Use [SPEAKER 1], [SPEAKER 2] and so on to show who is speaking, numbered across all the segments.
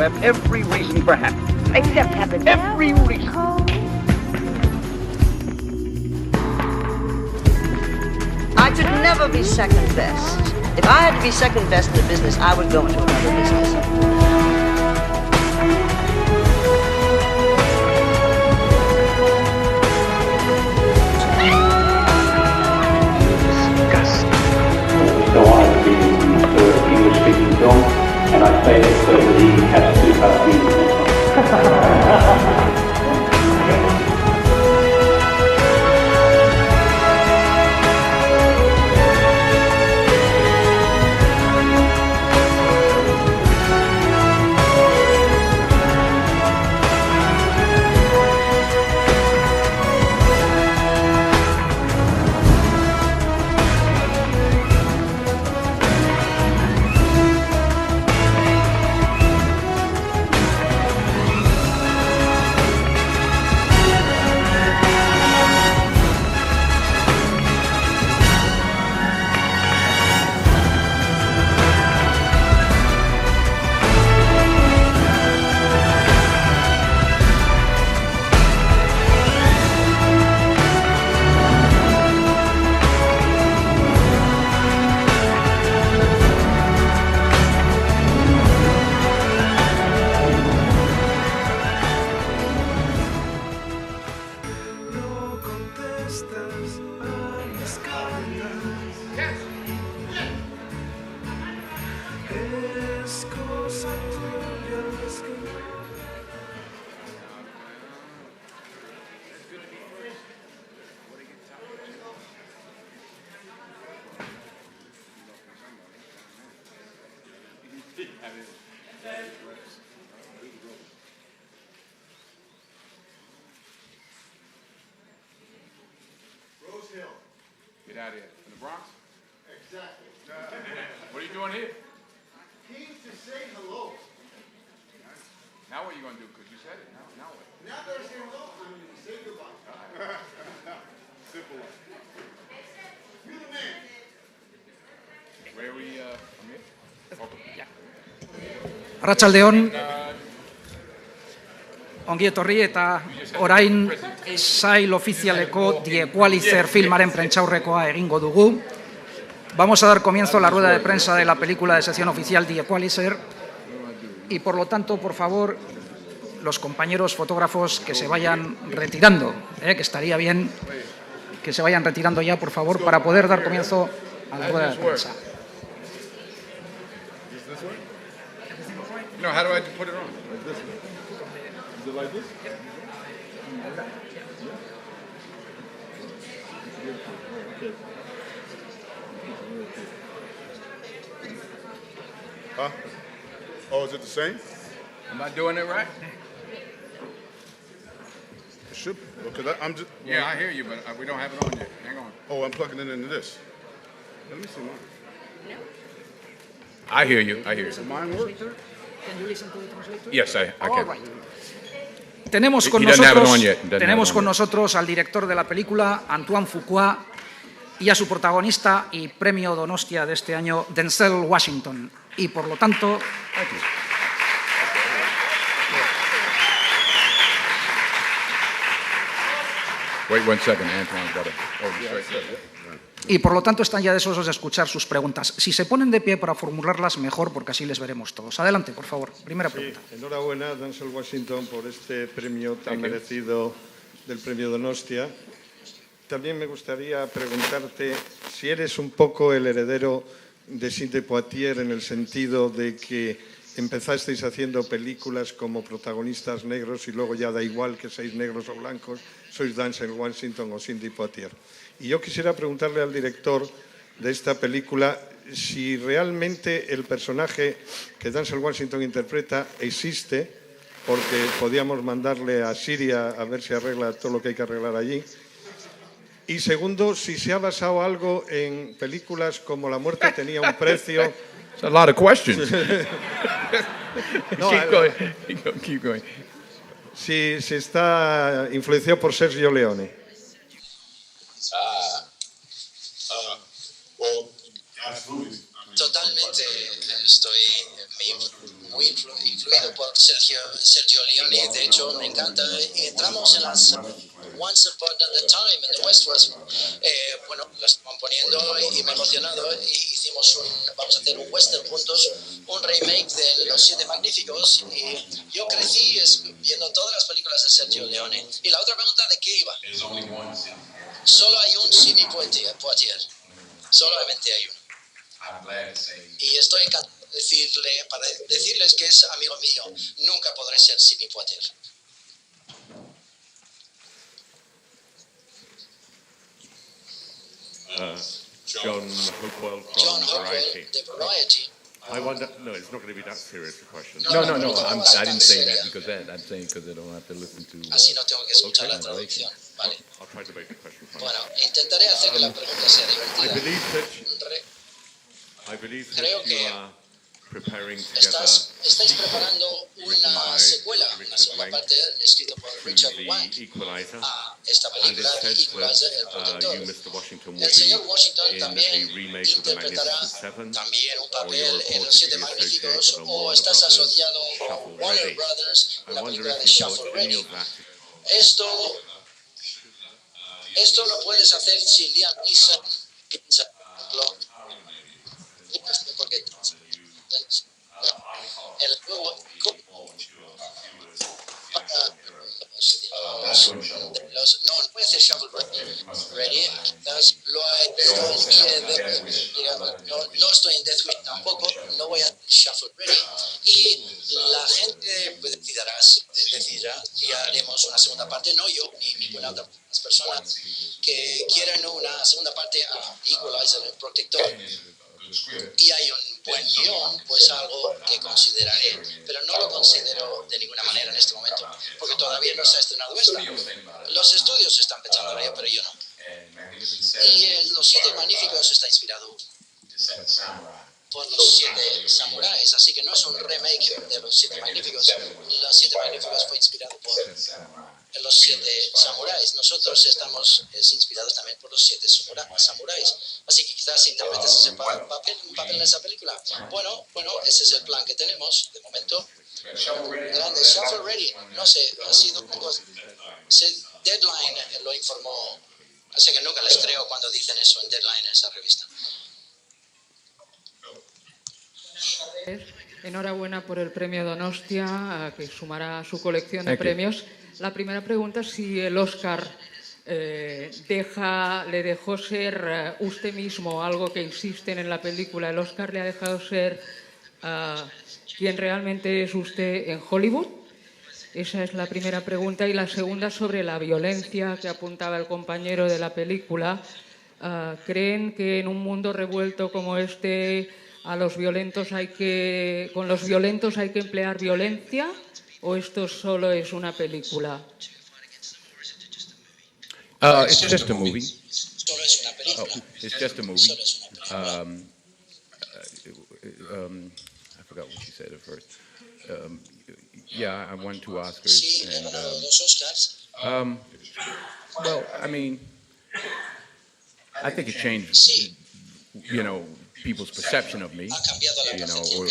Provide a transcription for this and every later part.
[SPEAKER 1] have every reason for happiness.
[SPEAKER 2] Except happiness.
[SPEAKER 1] Every reason.
[SPEAKER 3] I should never be second best. If I had to be second best in the business, I would go into another business.
[SPEAKER 4] So I have been English-speaking film, and I say that so that he has to be
[SPEAKER 5] Get out of here. In the Bronx? Exactly. What are you doing here?
[SPEAKER 6] Came to say hello.
[SPEAKER 5] Now what are you going to do? Because you said it. Now what?
[SPEAKER 6] Now that I say hello, I'm going to say goodbye.
[SPEAKER 5] Simple.
[SPEAKER 6] You're the man.
[SPEAKER 5] Where are we from here? Okay.
[SPEAKER 7] Arratsaldeon, ongi etorri eta orain sail ofizialeko The Equalizer filmaren prentsaurrekoa egingo dugu. Vamos a dar comienzo a la rueda de prensa de la película de sección oficial The Equalizer y por lo tanto, por favor, los compañeros fotógrafos que se vayan retirando, que estaría bien que se vayan retirando ya, por favor, para poder dar comienzo a la rueda de prensa.
[SPEAKER 5] No, how do I put it on? Like this.
[SPEAKER 6] Is it like this?
[SPEAKER 5] Huh? Oh, is it the same? Am I doing it right?
[SPEAKER 6] It should be. Okay, I'm just.
[SPEAKER 5] Yeah, I hear you, but we don't have it on yet. Hang on.
[SPEAKER 6] Oh, I'm plugging it into this. Let me see mine.
[SPEAKER 5] I hear you. I hear you.
[SPEAKER 6] Mine works.
[SPEAKER 5] Yes, I can.
[SPEAKER 7] Right. Tenemos con nosotros al director de la película, Antoine Fuqua, y a su protagonista y premio Donostia de este año, Denzel Washington. Y por lo tanto...
[SPEAKER 5] Wait 1 second, Antoine's got it.
[SPEAKER 7] Y por lo tanto están ya deseosos de escuchar sus preguntas. Si se ponen de pie para formularlas, mejor, porque así les veremos todos. Adelante, por favor. Primera pregunta.
[SPEAKER 8] Sí, enhorabuena, Denzel Washington, por este premio tan merecido del premio Donostia. También me gustaría preguntarte si eres un poco el heredero de Sidney Poitier en el sentido de que empezasteis haciendo películas como protagonistas negros y luego ya da igual que seáis negros o blancos, sois Denzel Washington o Sidney Poitier. Y yo quisiera preguntarle al director de esta película si realmente el personaje que Denzel Washington interpreta existe, porque podíamos mandarle a Siria a ver si arregla todo lo que hay que arreglar allí. Y segundo, si se ha basado algo en películas como La muerte tenía un precio.
[SPEAKER 5] It's a lot of questions.
[SPEAKER 8] No,
[SPEAKER 5] Keep going.
[SPEAKER 8] Si está influenciado por Sergio Leone.
[SPEAKER 6] Well, absolutely. I
[SPEAKER 2] Totalmente, estoy muy influido por Sergio Leone. De hecho, me encanta. Entramos en las Once Upon a Time in the West. Bueno, lo estaban poniendo y me he emocionado. Y hicimos vamos a hacer un western juntos, un remake de Los Siete Magníficos. Y yo crecí viendo todas las películas de Sergio Leone. Y la otra pregunta, ¿de qué iba? Solo hay un Sidney Poitier. Solamente hay uno. Y estoy encantado de para decirles que es amigo mío. Nunca podré ser Sidney Poitier.
[SPEAKER 9] John Hopewell from
[SPEAKER 2] John Hopewell,
[SPEAKER 9] Variety.
[SPEAKER 2] de Variety.
[SPEAKER 9] I wonder. No, it's not going to be that serious a question.
[SPEAKER 2] No,
[SPEAKER 10] I didn't say that because I'm saying because I don't have to listen to.
[SPEAKER 2] Así no tengo que escuchar la traducción. Vale.
[SPEAKER 9] I'll try to make the question fun.
[SPEAKER 2] Bueno, intentaré hacer que la pregunta sea divertida.
[SPEAKER 9] I believe that
[SPEAKER 2] Creo
[SPEAKER 9] you
[SPEAKER 2] que
[SPEAKER 9] are preparing to
[SPEAKER 2] estáis preparando una secuela, una segunda parte escrita por Richard Wank a esta película, Equalizer, El Protector. El señor Washington también interpretará también un papel en Los Siete Magníficos, o estás asociado a Warner Brothers, una película de Shuffle Ready. Esto lo puedes hacer si Liam Neeson piensa porque el juego no puede ser Shuffle Ready. No estoy en Death Wish tampoco, no voy a Shuffle Ready. Y la gente decidirá si haremos una segunda parte, no yo ni ninguna otra persona que quieran una segunda parte a Equalizer, El Protector. Y hay un buen guión, pues algo que consideraré, pero no lo considero de ninguna manera en este momento, porque todavía no se ha estrenado esta. Los estudios están pensando en ello, pero yo no. Y Los Siete Magníficos está inspirado por Los Siete Samuráis, así que no es un remake de Los Siete Magníficos. Los Siete Magníficos fue inspirado por Los Siete Samuráis. Nosotros estamos inspirados también por Los Siete Samuráis. Así que quizás interpretes ese papel en esa película. Bueno, ese es el plan que tenemos de momento. Grande, Shuffle Ready. No sé, ha sido un poco... Deadline lo informó. Así que nunca les creo cuando dicen eso en Deadline, en esa revista.
[SPEAKER 11] Enhorabuena por el premio Donostia, que sumará a su colección de premios. La primera pregunta es si el Oscar le dejó ser usted mismo, algo que insisten en la película. ¿El Oscar le ha dejado ser quien realmente es usted en Hollywood? Esa es la primera pregunta. Y la segunda sobre la violencia que apuntaba el compañero de la película. ¿Creen que en un mundo revuelto como este con los violentos hay que emplear violencia, o esto solo es una película?
[SPEAKER 10] It's just a movie.
[SPEAKER 2] Solo es una película.
[SPEAKER 10] It's just a movie. I forgot what you said at first. Yeah, I won 2 Oscars.
[SPEAKER 2] Sí, he ganado 2 Oscars.
[SPEAKER 10] Well, I mean, I think it changed, people's perception of me, or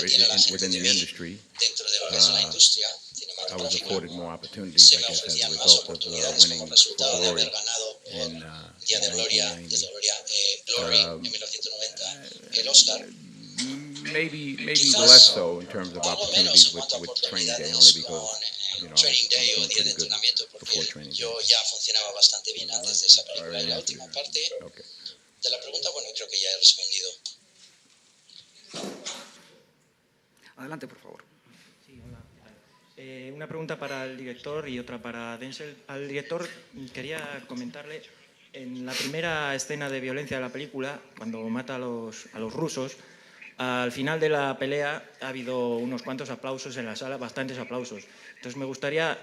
[SPEAKER 10] within the industry. I was afforded more opportunities, I guess, as a result of winning for Glory in 1990. Maybe less so in terms of opportunities with Training Day, only because
[SPEAKER 2] Training Day o Día de Entrenamiento, porque yo ya funcionaba bastante bien antes de esa película. Y la última parte de la pregunta, bueno, creo que ya he respondido.
[SPEAKER 7] Adelante, por favor.
[SPEAKER 12] Sí, hola. Una pregunta para el director y otra para Denzel. Al director quería comentarle, en la primera escena de violencia de la película, cuando mata a los rusos, al final de la pelea ha habido unos cuantos aplausos en la sala, bastantes aplausos. Entonces me gustaría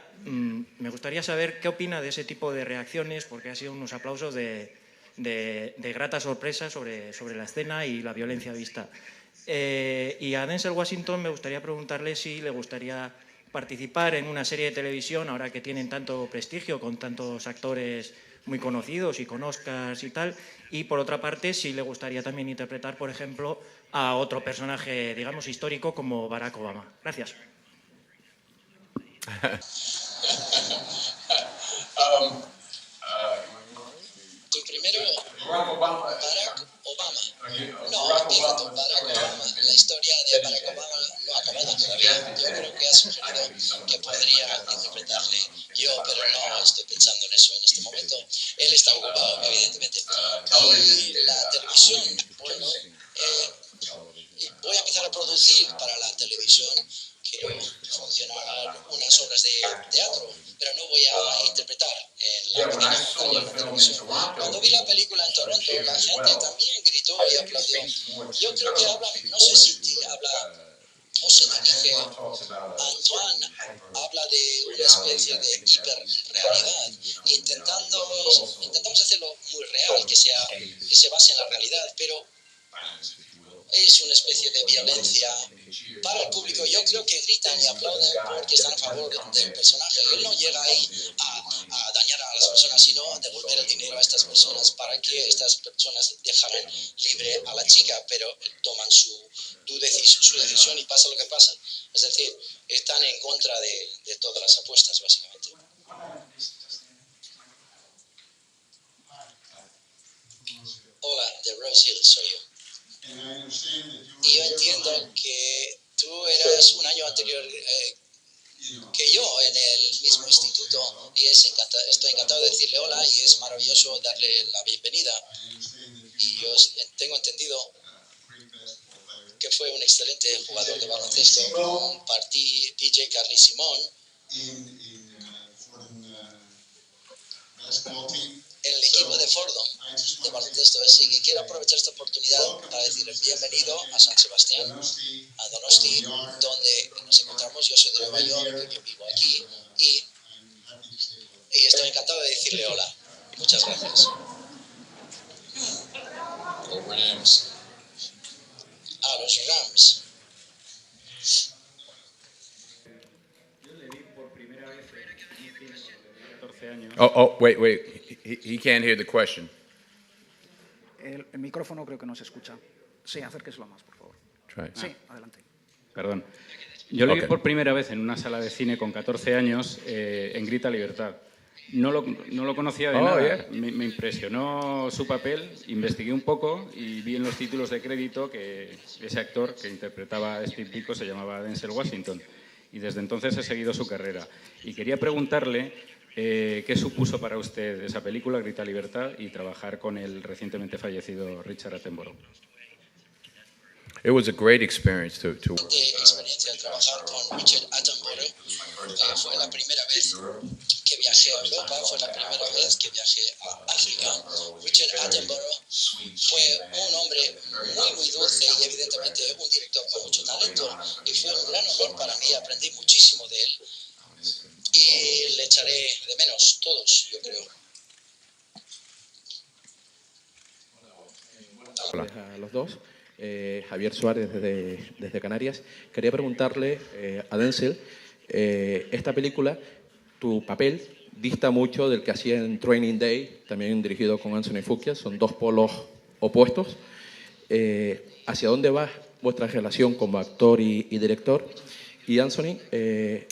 [SPEAKER 12] saber qué opina de ese tipo de reacciones, porque ha sido unos aplausos de grata sorpresa sobre la escena y la violencia vista. Y a Denzel Washington me gustaría preguntarle si le gustaría participar en una serie de televisión, ahora que tienen tanto prestigio, con tantos actores muy conocidos y con Oscars y tal, y por otra parte si le gustaría también interpretar, por ejemplo, a otro personaje, digamos, histórico como Barack Obama. Gracias.
[SPEAKER 2] Tu primero, Barack Obama. No, empieza tu Barack Obama. La historia de Barack Obama no ha acabado todavía. Yo creo que ha sugerido que podría interpretarle yo, pero no estoy pensando en eso en este momento. Él está ocupado, evidentemente. Y la televisión, bueno, voy a empezar a producir para la televisión. Quiero funcionar unas obras de teatro, pero no voy a interpretar en la pequeña pantalla de la televisión. Cuando vi la película en Toronto, la gente también gritó y aplaudió. Yo creo que habla, no sé si habla o se dirige a Antoine, habla de una especie de hiperrealidad. Intentamos hacerlo muy real, que se base en la realidad, pero es una especie de violencia para el público. Yo creo que gritan y aplauden porque están a favor del personaje. Él no llega ahí a dañar a las personas, sino a devolver el dinero a estas personas para que estas personas dejaran libre a la chica, pero toman su decisión y pasa lo que pasa. Es decir, están en contra de todas las apuestas, básicamente. Hola, de Rose Hill soy yo. Y yo entiendo que tú eras un año anterior que yo en el mismo instituto y estoy encantado de decirle hola y es maravilloso darle la bienvenida. Y yo tengo entendido que fue un excelente jugador de baloncesto. Compartí PJ Carly Simón en el equipo de Fordham de baloncesto, así que quiero aprovechar esta oportunidad para decirles bienvenido a San Sebastián, a Donosti, donde nos encontramos. Yo soy de Nueva York, yo vivo aquí y estoy encantado de decirle hola. Muchas gracias. A los Rams.
[SPEAKER 10] Wait. He can't hear the question.
[SPEAKER 7] El micrófono creo que no se escucha. Sí, acérqueselo más, por favor. Sí, adelante.
[SPEAKER 13] Perdón. Yo lo vi por primera vez en una sala de cine con 14 años en Grita Libertad. No lo conocía de nada.
[SPEAKER 10] Yeah.
[SPEAKER 13] Me impresionó su papel, investigué un poco y vi en los títulos de crédito que ese actor que interpretaba a Steve Biko se llamaba Denzel Washington. Y desde entonces he seguido su carrera. Y quería preguntarle qué supuso para usted esa película, Grita Libertad, y trabajar con el recientemente fallecido Richard Attenborough.
[SPEAKER 10] It was a great experience to
[SPEAKER 2] experiencia de trabajar con Richard Attenborough. Fue la primera vez que viajé a Europa, fue la primera vez que viajé a África. Richard Attenborough fue un hombre muy dulce y evidentemente un director con mucho talento, y fue un gran honor para mí, aprendí muchísimo de él y le echaré de menos todos, yo creo.
[SPEAKER 14] Hola a los dos. Javier Suárez desde Canarias. Quería preguntarle a Denzel, esta película, tu papel dista mucho del que hacía en Training Day, también dirigido con Anthony Fuqua, son dos polos opuestos. ¿Hacia dónde va vuestra relación como actor y director? Y Anthony,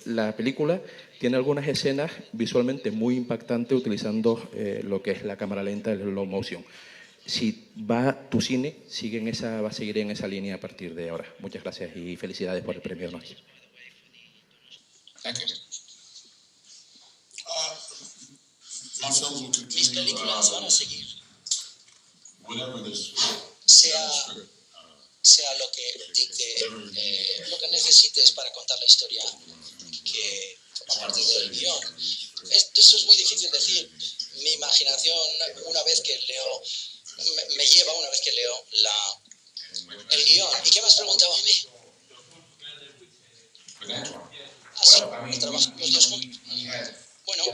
[SPEAKER 14] la película tiene algunas escenas visualmente muy impactantes utilizando lo que es la cámara lenta, el slow motion. Si va tu cine, va a seguir en esa línea a partir de ahora. Muchas gracias y felicidades por el premio de noche.
[SPEAKER 2] Mis películas van a seguir, sea lo que dicte, lo que necesites para contar la historia que forma parte del guión. Eso es muy difícil decir. Mi imaginación, una vez que leo, me lleva una vez que leo el guión. ¿Y qué me has preguntado a mí? Sí, trabajamos los dos juntos. Bueno,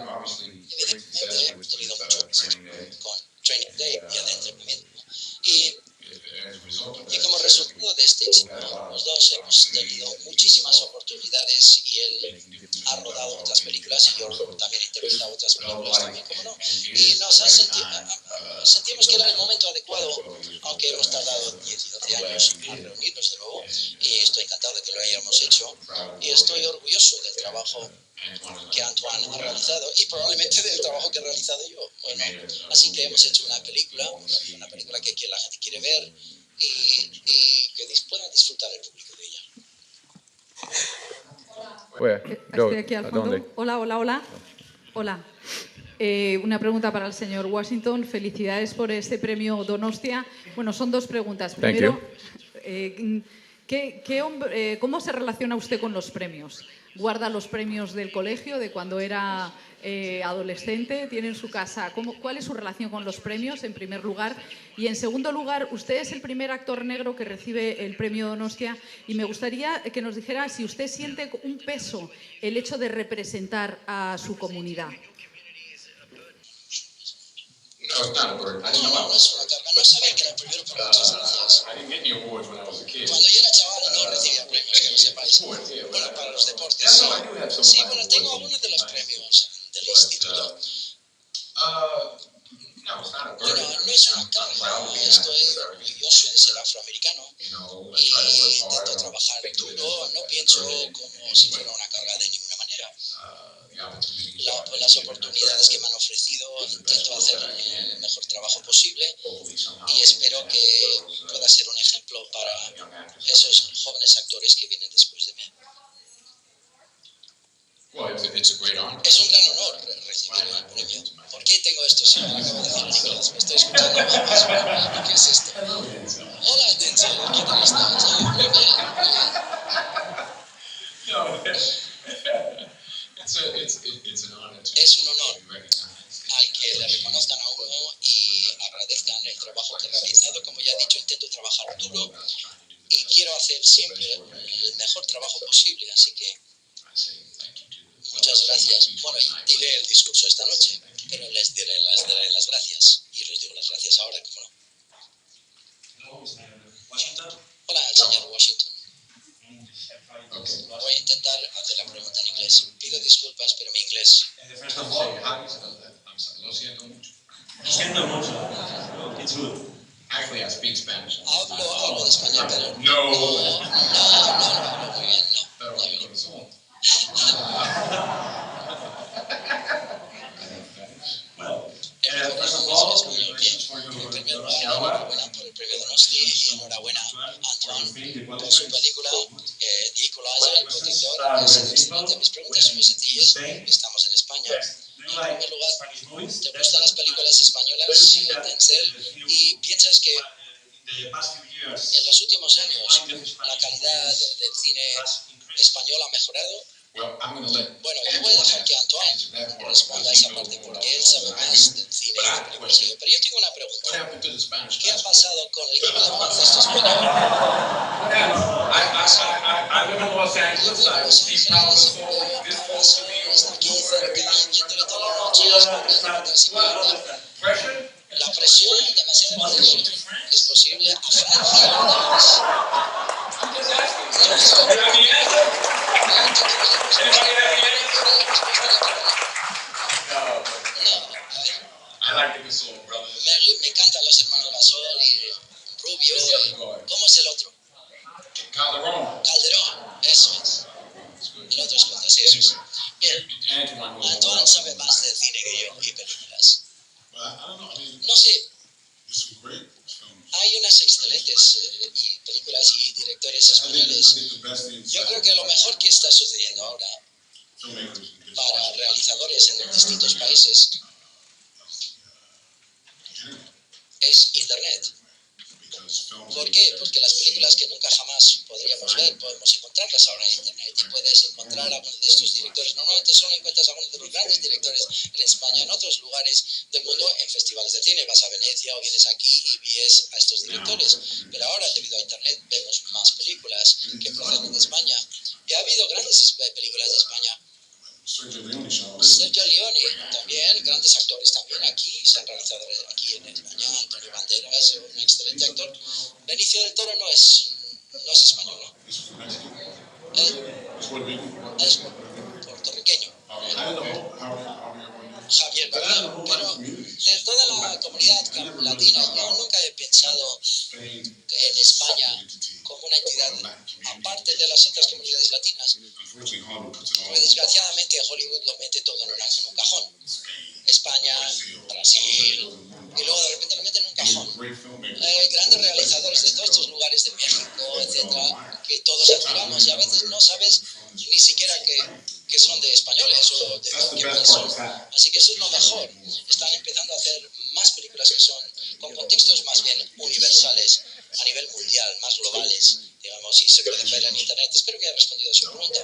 [SPEAKER 2] evidentemente he tenido mucho éxito con Training Day y el entrenamiento. Y Y como resultado de este éxito, los dos hemos tenido muchísimas oportunidades y él ha rodado otras películas y yo también he interpretado otras películas también, como no. Y sentimos que era el momento adecuado, aunque hemos tardado 10 y 12 años a reunirnos de nuevo, y estoy encantado de que lo hayamos hecho, y estoy orgulloso del trabajo que Antoine ha realizado y probablemente del trabajo que he realizado yo. Bueno, así que hemos hecho una película que la gente quiere ver y que puedan disfrutar el público de ella.
[SPEAKER 15] Estoy aquí al fondo. Hola. Una pregunta para el señor Washington. Felicidades por este premio Donostia. Bueno, son dos preguntas. Primero, ¿cómo se relaciona usted con los premios? ¿Guarda los premios del colegio, de cuando era adolescente? ¿Tiene en su casa? ¿Cuál es su relación con los premios, en primer lugar? Y en segundo lugar, usted es el primer actor negro que recibe el premio Donostia y me gustaría que nos dijera si usted siente un peso el hecho de representar a su comunidad.
[SPEAKER 2] No, no es una carga. No sabía que era el primero, pero muchas gracias. Cuando yo era chaval no recibía premios, que lo sepáis. Bueno, para los deportes. Sí, bueno, tengo algunos de los premios del instituto. Bueno, no es una carga. Estoy orgulloso de ser afroamericano y intento trabajar duro. No pienso como si fuera una carga de ninguna manera. Las oportunidades que me han ofrecido, intento hacer el mejor trabajo posible y espero que pueda ser un ejemplo para esos jóvenes actores que vienen después de mí. Es un gran honor recibir el premio. ¿Por qué tengo esto si me lo acabo de decir en inglés? Me estoy escuchando. ¿Qué es esto? Hola, Denzel, ¿qué tal estás? Muy bien. Es un honor al que le reconozcan a uno y agradezcan el trabajo que he realizado. Como ya he dicho, intento trabajar duro y quiero hacer siempre el mejor trabajo posible, así que muchas gracias. Bueno, y diré el discurso esta noche, pero les daré las gracias y les digo las gracias ahora, ¿cómo no? Hola, señor Washington. Voy a intentar hacer la pregunta en inglés. Pido disculpas, pero mi inglés.
[SPEAKER 16] Lo siento mucho. It's good.
[SPEAKER 2] Actually, I speak Spanish. Hablo algo de español, pero
[SPEAKER 16] No
[SPEAKER 2] hablo muy bien, no.
[SPEAKER 16] Pero con el corazón. First of all, congratulations for your
[SPEAKER 2] enhorabuena por el premio Donostia y enhorabuena a Antoine por su película The Equalizer, el protector. Es excelente. Mis preguntas son muy sencillas. Estamos en España. En primer lugar, ¿te gustan las películas españolas, Denzel? ¿Y piensas que en los últimos años la calidad del cine español ha mejorado? Bueno, yo voy a dejar que Antoine responda a esa parte porque él sabe más del cine y de películas que yo. Pero yo tengo una pregunta. ¿Qué ha pasado con el equipo de baloncesto español?
[SPEAKER 16] I live in Los Angeles. I see power forward. This supposed to be
[SPEAKER 2] Está aquí cerca, yéndole toda la noche a las partidas y
[SPEAKER 16] pressure.
[SPEAKER 2] la presión, demasiada presión. Es posible a Francia.
[SPEAKER 16] I like the Gasol brothers.
[SPEAKER 2] Me encantan los hermanos Gasol y Rubio. ¿Cómo es el otro?
[SPEAKER 16] Calderón.
[SPEAKER 2] Calderón, eso es. El otro es cuando sí, eso es. Bien, Antoine sabe más del cine que yo y películas. No sé. Hay unas excelentes películas y directores españoles. Yo creo que lo mejor que está sucediendo ahora para realizadores en distintos países es Internet. ¿Por qué? Porque las películas que nunca jamás podríamos ver, podemos encontrarlas ahora en Internet y puedes encontrar a algunos de estos directores. Normalmente solo encuentras a algunos de los grandes directores en España, en otros lugares del mundo, en festivales de cine. Vas a Venecia o vienes aquí y ves a estos directores. Pero ahora, debido a Internet, vemos más películas que proceden de España. Y ha habido grandes películas de España. Sergio Leone también, gran grandes actores también aquí, se han realizado aquí en España. Antonio Banderas, un excelente actor. Benicio del Toro no es español, es puertorriqueño. Javier, ¿verdad? Pero de toda la comunidad latina, yo nunca he pensado en España como una entidad aparte de las otras comunidades latinas. Porque desgraciadamente Hollywood lo mete todo en un cajón. España, Brasil, y luego de repente lo meten en un cajón. Grandes realizadores de todos estos lugares de México, etcétera, que todos admiramos y a veces no sabes ni siquiera que son de españoles o de qué país son. Así que eso es lo mejor. Están empezando a hacer más películas que son con contextos más bien universales, a nivel mundial, más globales, digamos, y se pueden ver en internet. Espero que haya respondido a su pregunta.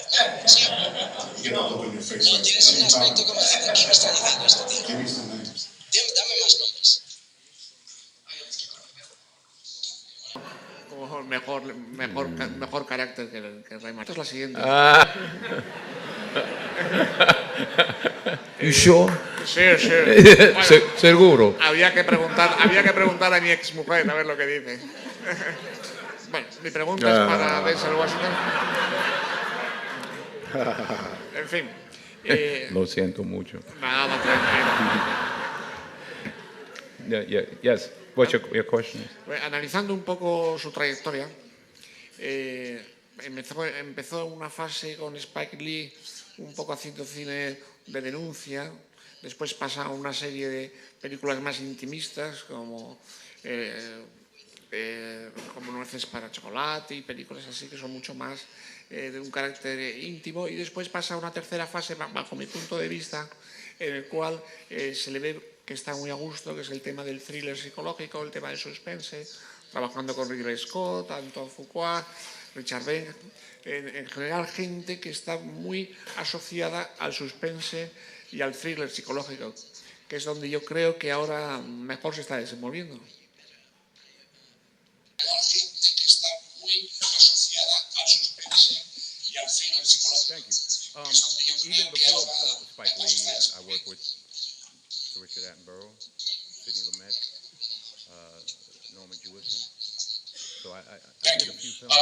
[SPEAKER 2] ¿No? ¿Sí? No, tienes un aspecto como diciendo, ¿qué me está diciendo este tío? Dame más nombres.
[SPEAKER 17] Como mejor carácter que Raymond. Esta es la siguiente.
[SPEAKER 10] You sure?
[SPEAKER 17] Sí. Bueno,
[SPEAKER 10] seguro.
[SPEAKER 17] Había que preguntar a mi ex mujer a ver lo que dice. Bueno, mi pregunta es para Denzel Washington. En fin.
[SPEAKER 10] Lo siento mucho.
[SPEAKER 17] Nada, tranquilo.
[SPEAKER 10] Yes. What's your question?
[SPEAKER 17] Analizando un poco su trayectoria, empezó una fase con Spike Lee un poco haciendo cine de denuncia, después pasa a una serie de películas más intimistas como Nueces para Chocolate y películas así que son mucho más de un carácter íntimo, y después pasa a una tercera fase bajo mi punto de vista en el cual se le ve que está muy a gusto, que es el tema del thriller psicológico, el tema del suspense, trabajando con Ridley Scott, Anton Fuqua, Richard Benck, en general gente que está muy asociada al suspense y al thriller psicológico, que es donde yo creo que ahora mejor se está desenvolviendo.
[SPEAKER 16] Gente que está muy asociada al suspense y al thriller psicológico.
[SPEAKER 9] Even before Spike Lee, I worked with Richard Attenborough, Sidney Lumet, Norman Jewison. So I did a few films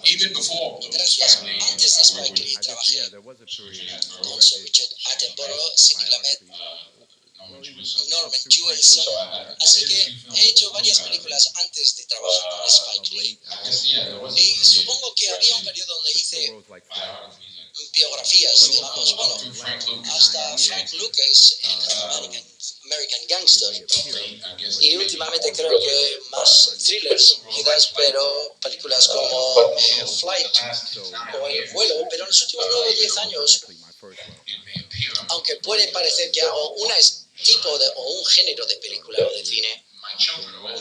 [SPEAKER 16] Even before
[SPEAKER 2] Gracias. Antes de Spike Lee trabajé con Sir Richard Attenborough, Sidney Lumet, Norman Jewison. Así que he hecho varias películas antes de trabajar con Spike Lee. Y supongo que había un periodo donde hice biografías, digamos, bueno, hasta Frank Lucas en American Gangster. Y últimamente creo que más thrillers, quizás, pero películas como Flight o El Vuelo, pero en los últimos 9 o 10 años, aunque puede parecer que hago un tipo o un género de película o de cine,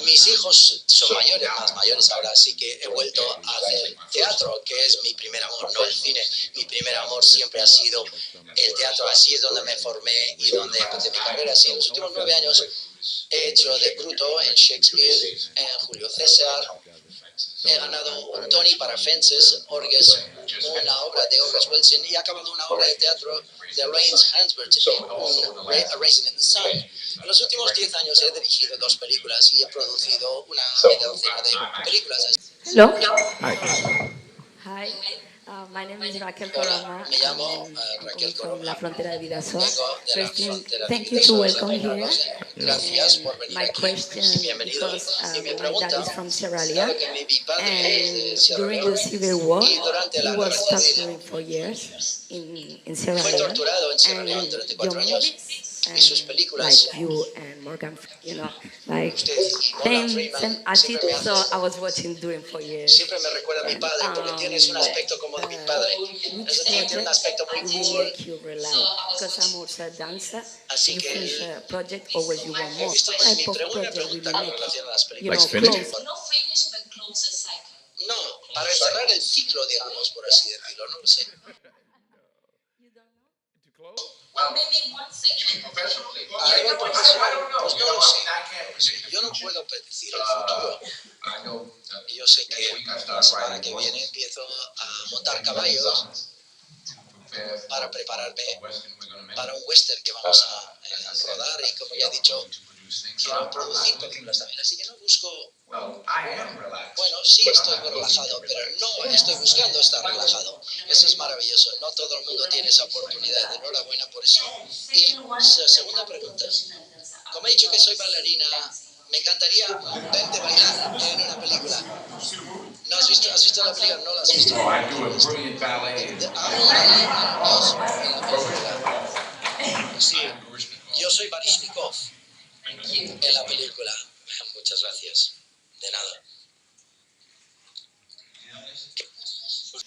[SPEAKER 2] mis hijos son mayores, más mayores ahora, así que he vuelto a hacer teatro, que es mi primer amor, no el cine. Mi primer amor siempre ha sido el teatro, así es donde me formé y donde empecé mi carrera. Así, en los últimos 9 años he hecho de Bruto en Shakespeare, en Julio César. He ganado un Tony para Fences, Orges, una obra de Orges Wilson, y he acabado una obra de teatro de Rains Hansberg, A Raisin in the Sun. En los últimos 10 años he dirigido 2 películas y he producido una media docena de películas.
[SPEAKER 18] Hello.
[SPEAKER 2] Hi.
[SPEAKER 18] My name is Raquel Corona.
[SPEAKER 2] Me llamo Raquel
[SPEAKER 18] From
[SPEAKER 2] Corona.
[SPEAKER 18] la frontera de Vidasoa.
[SPEAKER 2] Vengo de la
[SPEAKER 18] First thing,
[SPEAKER 2] frontera
[SPEAKER 18] thank
[SPEAKER 2] de
[SPEAKER 18] you to
[SPEAKER 2] Vidasoa.
[SPEAKER 18] welcome here.
[SPEAKER 2] Gracias por venir
[SPEAKER 18] My
[SPEAKER 2] aquí.
[SPEAKER 18] question,
[SPEAKER 2] Bienvenido.
[SPEAKER 18] because
[SPEAKER 2] Y mi
[SPEAKER 18] my
[SPEAKER 2] pregunta,
[SPEAKER 18] dad is from Sierra Leone,
[SPEAKER 2] dado que mi padre es de
[SPEAKER 18] and
[SPEAKER 2] Sierra
[SPEAKER 18] during
[SPEAKER 2] Leone,
[SPEAKER 18] the Civil War,
[SPEAKER 2] y durante
[SPEAKER 18] he
[SPEAKER 2] la
[SPEAKER 18] was
[SPEAKER 2] guerra civil
[SPEAKER 18] tortured for years in Sierra
[SPEAKER 2] fue
[SPEAKER 18] Leone.
[SPEAKER 2] torturado en Sierra Leone
[SPEAKER 18] And
[SPEAKER 2] durante
[SPEAKER 18] your
[SPEAKER 2] 4 años. Y sus películas,
[SPEAKER 18] like you and Morgan, like
[SPEAKER 2] usted y Morgan Freeman,
[SPEAKER 18] same
[SPEAKER 2] siempre
[SPEAKER 18] attitude.
[SPEAKER 2] me
[SPEAKER 18] So
[SPEAKER 2] hacen,
[SPEAKER 18] I was watching during 4 years.
[SPEAKER 2] siempre me recuerda a mi padre, porque tienes un aspecto como de mi padre. Ese tío tiene un aspecto muy
[SPEAKER 18] Will
[SPEAKER 2] cool.
[SPEAKER 18] make you rely, because I'm also a dancer.
[SPEAKER 2] Así
[SPEAKER 18] You
[SPEAKER 2] que
[SPEAKER 18] finish a project, always you want more.
[SPEAKER 2] esto es
[SPEAKER 18] Type
[SPEAKER 2] mi
[SPEAKER 18] of
[SPEAKER 2] pregunta
[SPEAKER 18] project will
[SPEAKER 2] con
[SPEAKER 18] make
[SPEAKER 2] relación a las
[SPEAKER 18] you
[SPEAKER 2] películas.
[SPEAKER 18] know, close.
[SPEAKER 2] No, para cerrar el ciclo, digamos, por así decirlo, no lo sé.
[SPEAKER 16] Well, maybe one section professionally.
[SPEAKER 2] A nivel profesional, pues no lo sé. Yo no puedo predecir el futuro. Yo sé que la semana que viene empiezo a montar caballos. para prepararme para un western que vamos a rodar y, como ya he dicho, quiero producir películas también. Así que no busco... Bueno, sí estoy muy relajado, pero no estoy buscando estar relajado. Eso es maravilloso. No todo el mundo tiene esa oportunidad. Enhorabuena por eso. Y segunda pregunta. Como he dicho que soy bailarina, me encantaría verte bailar en una película. ¿No has visto la película? No la has visto.
[SPEAKER 5] Oh, I do a brilliant ballet.
[SPEAKER 2] Sí, yo soy Baryshnikov en la película. Muchas gracias. De nada.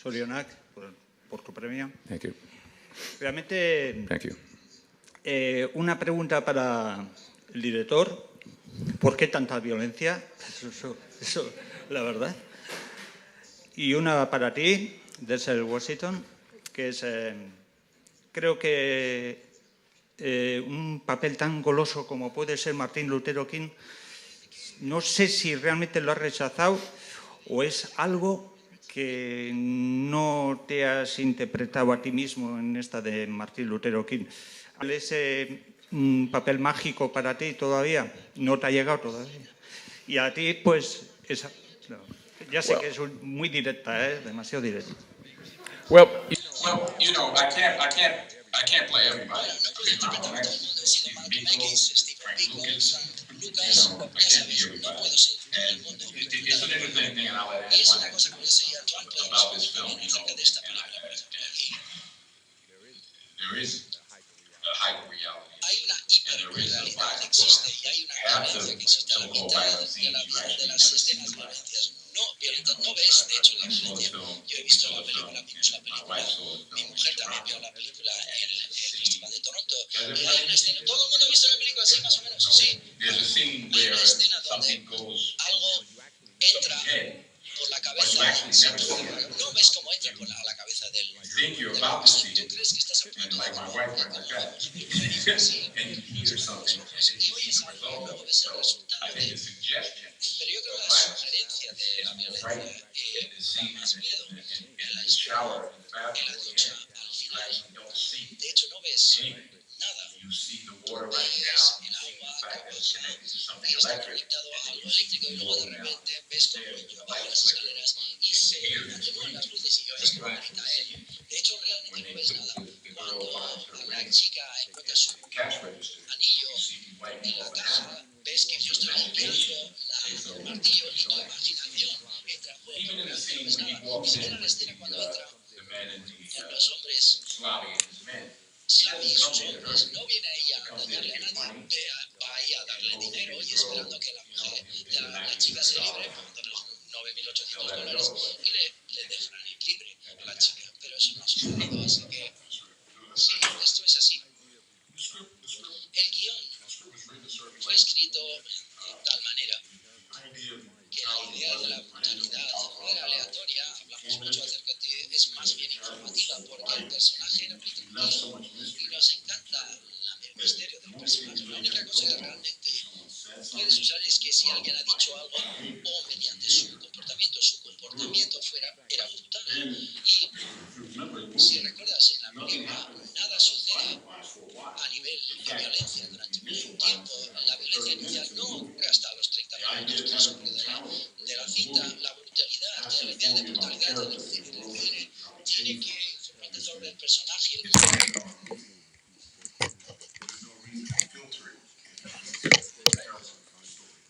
[SPEAKER 19] Sorionak, por tu premio.
[SPEAKER 10] Thank you.
[SPEAKER 19] Realmente,
[SPEAKER 10] Thank you.
[SPEAKER 19] una pregunta para el director. ¿Por qué tanta violencia? Eso, la verdad. Y una para ti, Denzel Washington, que es, creo que un papel tan goloso como puede ser Martin Luther King, no sé si realmente lo has rechazado o es algo que no te has interpretado a ti mismo en esta de Martin Luther King. ¿Es un papel mágico para ti todavía? No te ha llegado todavía. Y a ti, pues, ya sé que es muy directa, demasiado directa.
[SPEAKER 5] Well, you know, I can't play everybody. Stephen Biko, Frank Lucas, you know, I can't be everybody. And it's an interesting thing, and I'll let Antoine about this film, you know, and there is a hyper reality, and there is a violence. Half the so-called violent scenes you actually never see the violence.
[SPEAKER 2] No ves, de hecho, la violencia. Yo he visto la película, vimos la película, mi mujer también vio la película en el Festival de Toronto, y hay una escena, ¿todo el mundo ha visto la película así más o menos? Sí. Hay una escena donde algo entra por la cabeza, no ves cómo entra por la cabeza del tú crees que estás a punto de y oyes algo, luego ves el resultado pero yo creo que la sugerencia de la violencia da más miedo en la ducha al final. De hecho, no ves nada. Ves el agua que está conectado a algo eléctrico y luego de repente ves como un niño baja las escaleras y se atenúan las luces y oyes como grita él. De hecho, realmente no ves nada. Cuando la chica encuentra su anillo en la caja, ves que yo estoy limpiando el martillo y tu imaginación entra en juego, pero no ves nada. Y se ve la escena cuando entra los hombres Slavi y sus hombres, no viene ahí a dañarle a nadie, va ahí a darle dinero y esperando que la mujer, la chica se libre, pagando los $9.800 y le dejan libre a la chica. Pero eso no ha sucedido, así que sí, esto es así. El guión fue escrito de tal manera que la idea de la brutalidad no era aleatoria, hablamos mucho acerca de es más bien informativa porque el personaje era británico y nos encanta el misterio del personaje. La única cosa que realmente puedes usar es que si alguien ha dicho algo o mediante su comportamiento era brutal. Y si recuerdas en la película nada sucede a nivel de violencia durante mucho tiempo. La violencia inicial no ocurre hasta los 30 minutos transcurrido de la cinta. La brutalidad, la idea de brutalidad en el cine tiene que informarte sobre el personaje.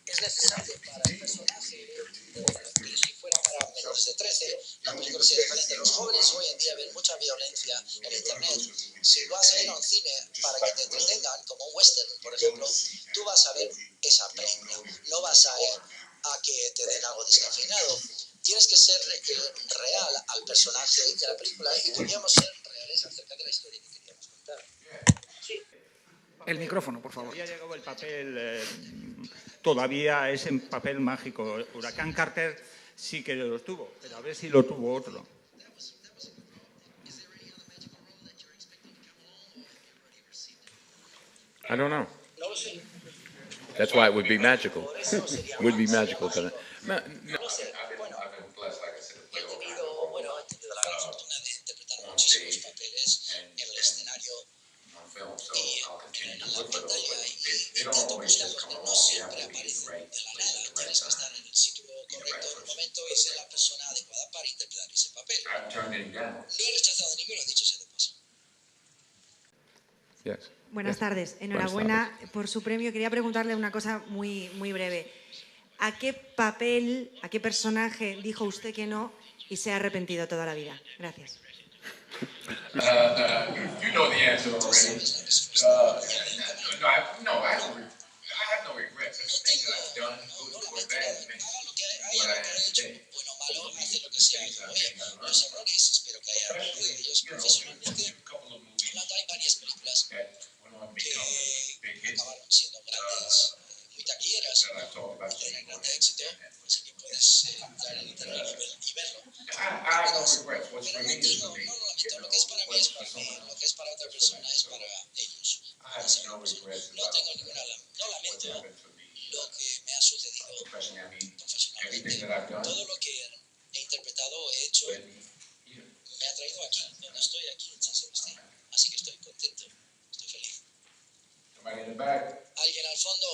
[SPEAKER 2] Es necesario para el personaje que si fuera para menores de 13, la película sería diferente. Los jóvenes hoy en día ven mucha violencia en internet. Si vas a ir a un cine para que te entretengan, como un western, por ejemplo, tú vas a ver esa película. No vas a ir a que te den algo descafeinado. Tienes que ser real al personaje de la película y queríamos ser reales acerca de la historia que queríamos contar. Sí.
[SPEAKER 7] El micrófono, por favor.
[SPEAKER 19] Ya ha llegado el papel, todavía es en papel mágico. Huracán Carter sí que lo tuvo, pero a ver si lo tuvo otro.
[SPEAKER 10] I don't know. That's why it would be magical. It would be magical. No, no.
[SPEAKER 2] He tenido la gran fortuna de interpretar muchísimos papeles persona adecuada para interpretar ese papel.
[SPEAKER 5] I've turned any down.
[SPEAKER 2] No he rechazado ninguno, dicho sea de paso.
[SPEAKER 10] Yes.
[SPEAKER 20] Buenas tardes. Enhorabuena por su premio. Quería preguntarle una cosa muy breve. ¿A qué papel, a qué personaje dijo usted que no y se ha arrepentido toda la vida? Gracias.
[SPEAKER 5] You know the answer already. I have no regrets. Everything that I've done, good or bad, makes what I am today.
[SPEAKER 2] Bueno o malo, hace lo que sea. Oye, los errores espero que haya aprendido de ellos profesionalmente. Hay varias películas que acabaron siendo grandes, muy taquilleras, de gran éxito, así que puedes entrar en internet y verlo. Pero no lamento, lo que es para mí es para mí, lo que es para otra persona es para ellos. No tengo ninguna, no lamento lo que me ha sucedido profesionalmente. Todo lo que he interpretado, he hecho, me ha traído aquí, donde estoy aquí en San Sebastián. Así que estoy contento, estoy feliz. ¿Alguien al fondo?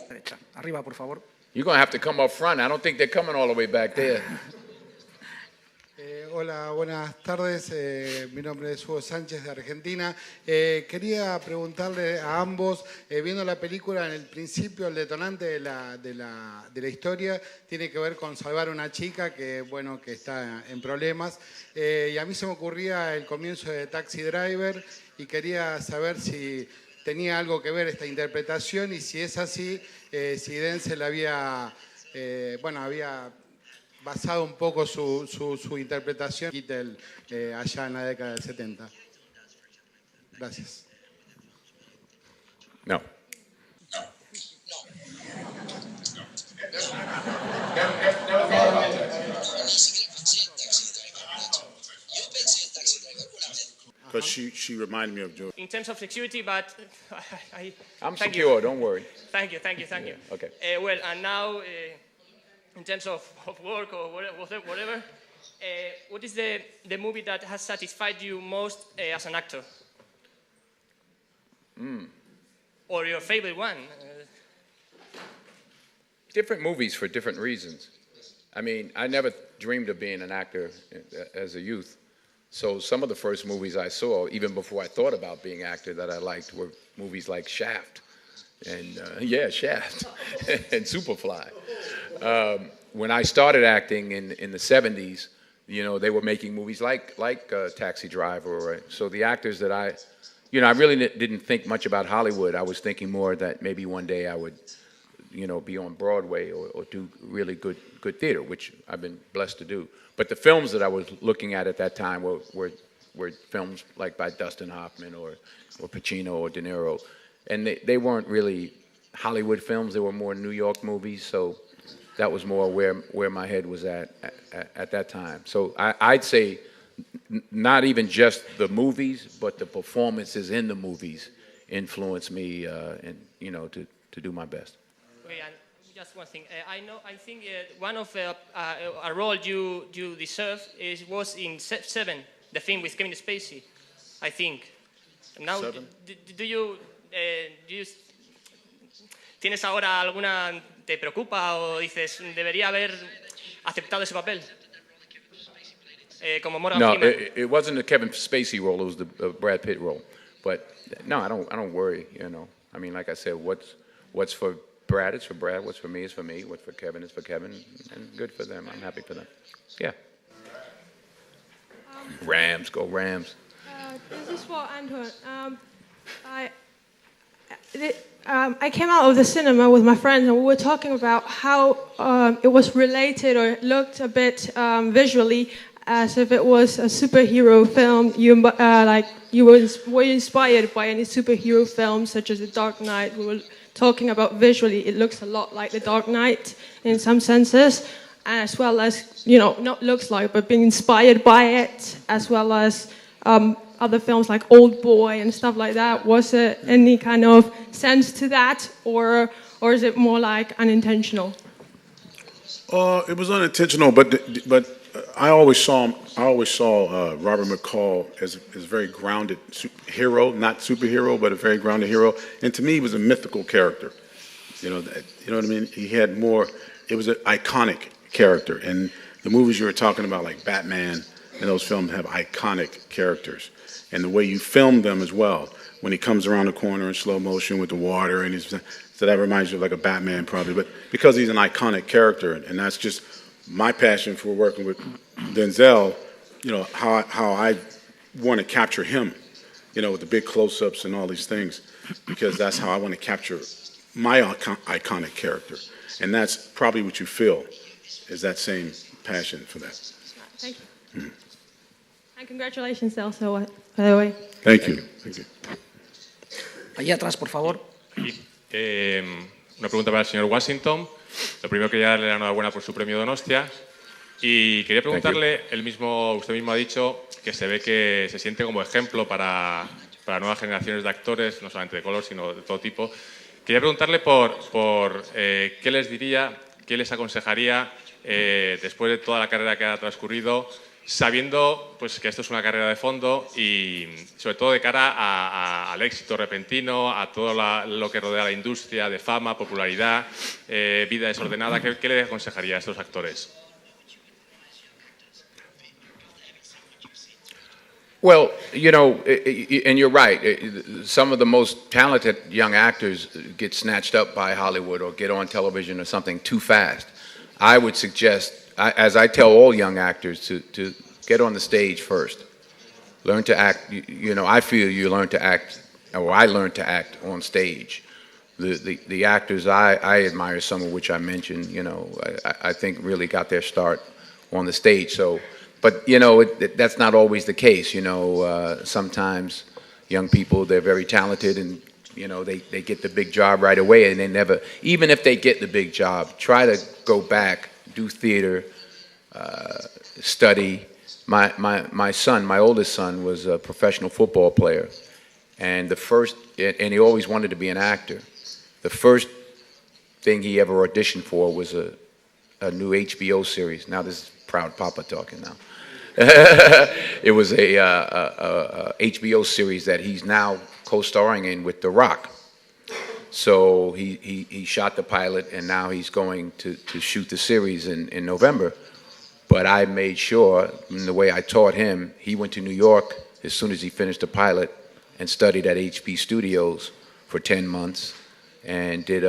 [SPEAKER 7] Derecha. Arriba, por favor.
[SPEAKER 10] You're going to have to come up front. I don't think they're coming all the way back there.
[SPEAKER 21] Hola, buenas tardes. Mi nombre es Hugo Sánchez de Argentina. Quería preguntarle a ambos, viendo la película, en el principio el detonante de la historia tiene que ver con salvar a una chica que está en problemas. Y a mí se me ocurría el comienzo de Taxi Driver y quería saber si tenía algo que ver esta interpretación y si es así, si Denzel había basado un poco su interpretación allá en la década del 70. Gracias.
[SPEAKER 10] No.
[SPEAKER 6] Because she reminded me of George.
[SPEAKER 22] In terms of security, but
[SPEAKER 10] I'm secure, don't worry.
[SPEAKER 22] Thank you.
[SPEAKER 10] Okay.
[SPEAKER 22] Well, and now, in terms of work or whatever, what is the movie that has satisfied you most as an actor? Or your favorite one?
[SPEAKER 10] Different movies for different reasons. I mean, I never dreamed of being an actor as a youth. So some of the first movies I saw, even before I thought about being an actor, that I liked were movies like Shaft. And Shaft and Superfly. When I started acting in the 70s, they were making movies like Taxi Driver. So the actors that I really didn't think much about Hollywood. I was thinking more that maybe one day I would, be on Broadway or do really good theater, which I've been blessed to do. But the films that I was looking at that time were films like by Dustin Hoffman or Pacino or De Niro. And they weren't really Hollywood films. They were more New York movies. So that was more where my head was at that time. So I'd say not even just the movies, but the performances in the movies influenced me, to do my best.
[SPEAKER 22] Okay, and just one thing. I think one of a role you deserve was in Seven, the film with Kevin Spacey, I think. Now,
[SPEAKER 6] Seven?
[SPEAKER 22] Do you ¿tienes ahora alguna, te preocupa o dices, debería haber aceptado ese papel? Como Morgan Freeman.
[SPEAKER 10] It wasn't the Kevin Spacey role, it was the Brad Pitt role. But no, I don't worry, I mean, like I said, what's for Brad, it's for Brad. What's for me is for me. What's for Kevin is for Kevin. And good for them. I'm happy for them. Yeah. Rams, go Rams.
[SPEAKER 23] This is for Anton. I came out of the cinema with my friends and we were talking about how it was related or looked a bit visually as if it was a superhero film. You were inspired by any superhero film such as The Dark Knight. We were talking about visually, it looks a lot like The Dark Knight in some senses, as well as, not looks like, but being inspired by it, as well as other films like Old Boy and stuff like that. Was there any kind of sense to that, or is it more like unintentional?
[SPEAKER 6] It was unintentional, but I always saw Robert McCall as a very grounded hero, not superhero, but a very grounded hero. And to me, he was a mythical character. You know what I mean? He had more. It was an iconic character. And the movies you were talking about, like Batman, and those films have iconic characters. And the way you film them as well, when he comes around the corner in slow motion with the water, and so that reminds you of like a Batman probably, but because he's an iconic character, and that's just my passion for working with Denzel, you know, how I want to capture him, you know, with the big close-ups and all these things, because that's how I want to capture my iconic character. And that's probably what you feel, is that same passion for that.
[SPEAKER 23] Thank you. Mm-hmm. And congratulations also, by the way.
[SPEAKER 6] Thank you. Thank you.
[SPEAKER 7] Allí atrás, por favor.
[SPEAKER 1] Una pregunta para el señor Washington. Lo primero quería darle la enhorabuena por su premio Donostia. Y quería preguntarle, usted mismo ha dicho que se ve que se siente como ejemplo para nuevas generaciones de actores, no solamente de color, sino de todo tipo. Quería preguntarle por qué les diría, qué les aconsejaría después de toda la carrera que ha transcurrido, sabiendo pues, que esto es una carrera de fondo y sobre todo de cara al éxito repentino, a todo lo que rodea la industria de fama, popularidad, vida desordenada. ¿Qué le aconsejaría a estos actores?
[SPEAKER 10] Well, you know, and you're right, some of the most talented young actors get snatched up by Hollywood or get on television or something too fast. I would suggest, as I tell all young actors, to get on the stage first. Learn to act, you know, I feel you learn to act, or I learned to act on stage. The actors I admire, some of which I mentioned, you know, I think really got their start on the stage. So, but, you know, that's not always the case, you know. Sometimes young people, they're very talented and, you know, they get the big job right away and they never, even if they get the big job, try to go back, do theater, study. My son, my oldest son, was a professional football player. And and he always wanted to be an actor. The first thing he ever auditioned for was a new HBO series. Now this is proud papa talking now. It was a HBO series that he's now co-starring in with The Rock. So he shot the pilot, and now he's going to shoot the series in November. But I made sure, in the way I taught him, he went to New York as soon as he finished the pilot and studied at HP Studios for 10 months and did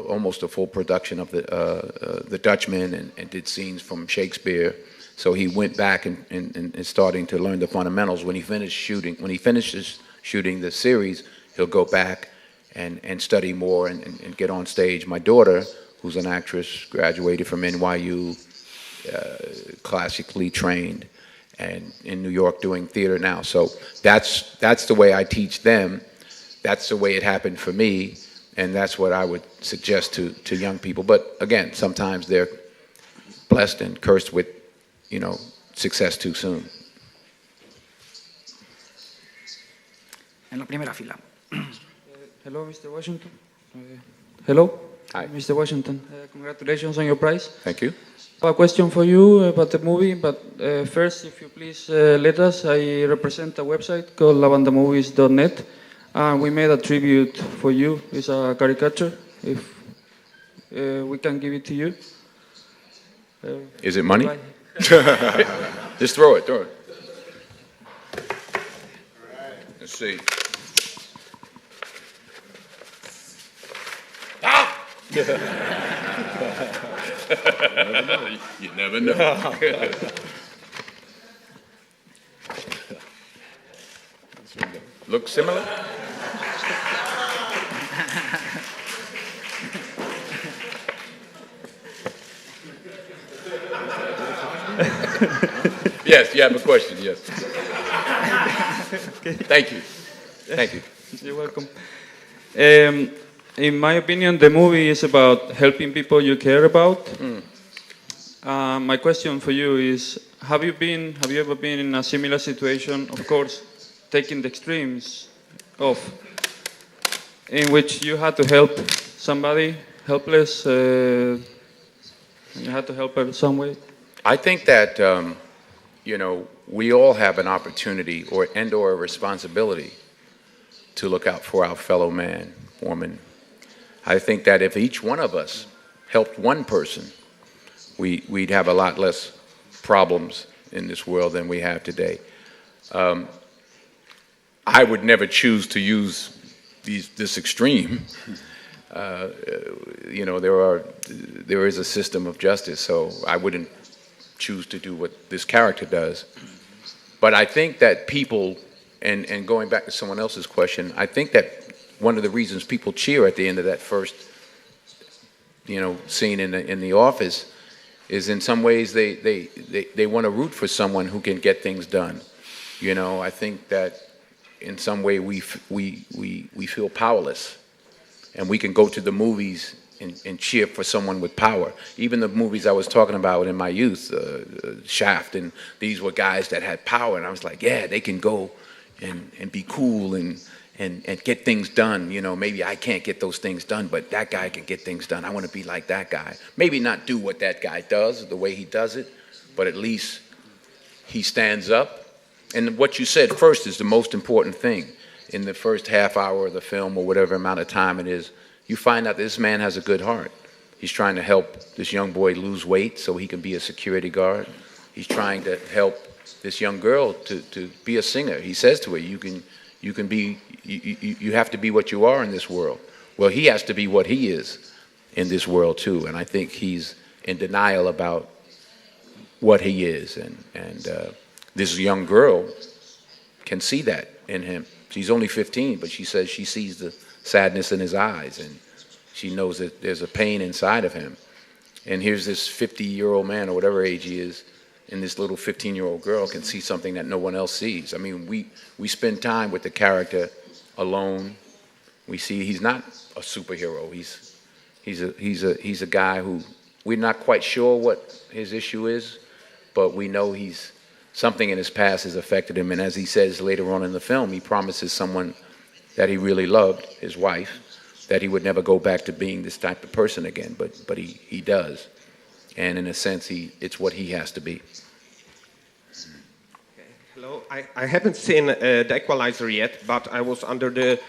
[SPEAKER 10] almost a full production of the Dutchman and did scenes from Shakespeare. So he went back and starting to learn the fundamentals. When he finishes shooting the series, he'll go back and study more and get on stage. My daughter, who's an actress, graduated from NYU, classically trained, and in New York doing theater now. So that's the way I teach them. That's the way it happened for me, and that's what I would suggest to young people. But again, sometimes they're blessed and cursed with, you know, success too soon.
[SPEAKER 7] En la primera fila.
[SPEAKER 3] Hello, Mr. Washington. Hello.
[SPEAKER 10] Hi.
[SPEAKER 3] Mr. Washington. Congratulations on your prize.
[SPEAKER 10] Thank you.
[SPEAKER 3] I have a question for you about the movie, but first, if you please let us, I represent a website called lavandamovies.net. We made a tribute for you. It's a caricature. If we can give it to you.
[SPEAKER 10] Is it money?
[SPEAKER 3] Right.
[SPEAKER 10] Just throw it. Let's see. You never know. Look similar? Yes, you have a question, yes. Thank you. Thank you.
[SPEAKER 3] You're welcome. In my opinion, the movie is about helping people you care about. My question for you is, have you ever been in a similar situation, of course, taking the extremes off, in which you had to help somebody helpless, and you had to help her some way?
[SPEAKER 10] I think that, you know, we all have an opportunity or a responsibility to look out for our fellow man, woman. I think that if each one of us helped one person, we'd have a lot less problems in this world than we have today. I would never choose to use this extreme. You know, there is a system of justice, so I wouldn't choose to do what this character does. But I think that people, and going back to someone else's question, I think that one of the reasons people cheer at the end of that first, you know, scene in the office is in some ways they want to root for someone who can get things done. You know, I think that in some way we feel powerless, and we can go to the movies and cheer for someone with power. Even the movies I was talking about in my youth, Shaft, and these were guys that had power, and I was like, yeah, they can go and be cool and get things done. You know, maybe I can't get those things done, but that guy can get things done. I want to be like that guy. Maybe not do what that guy does, the way he does it, but at least he stands up. And what you said first is the most important thing. In the first half hour of the film, or whatever amount of time it is, you find out this man has a good heart. He's trying to help this young boy lose weight so he can be a security guard. He's trying to help this young girl to be a singer. He says to her, you have to be what you are in this world. Well, he has to be what he is in this world too. And I think he's in denial about what he is. And this young girl can see that in him. She's only 15, but she says she sees the sadness in his eyes, and she knows that there's a pain inside of him. And here's this 50-year-old man, or whatever age he is, and this little 15-year-old girl can see something that no one else sees. I mean, we spend time with the character alone. We see he's not a superhero. He's a guy who we're not quite sure what his issue is, but we know something in his past has affected him. And as he says later on in the film, he promises someone that he really loved, his wife, that he would never go back to being this type of person again, but he does. And in a sense, it's what he has to be.
[SPEAKER 4] Hello, I haven't seen The Equalizer yet, but I was under the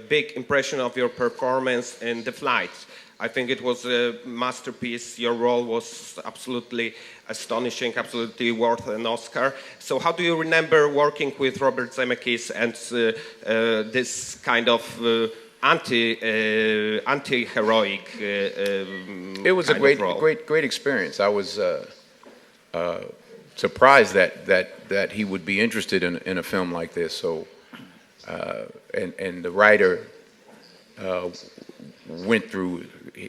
[SPEAKER 4] big impression of your performance in The Flight. I think it was a masterpiece. Your role was absolutely astonishing, absolutely worth an Oscar. So how do you remember working with Robert Zemeckis and this kind of anti-heroic
[SPEAKER 10] It was a great experience. I was surprised that he would be interested in a film like this. So, and the writer went through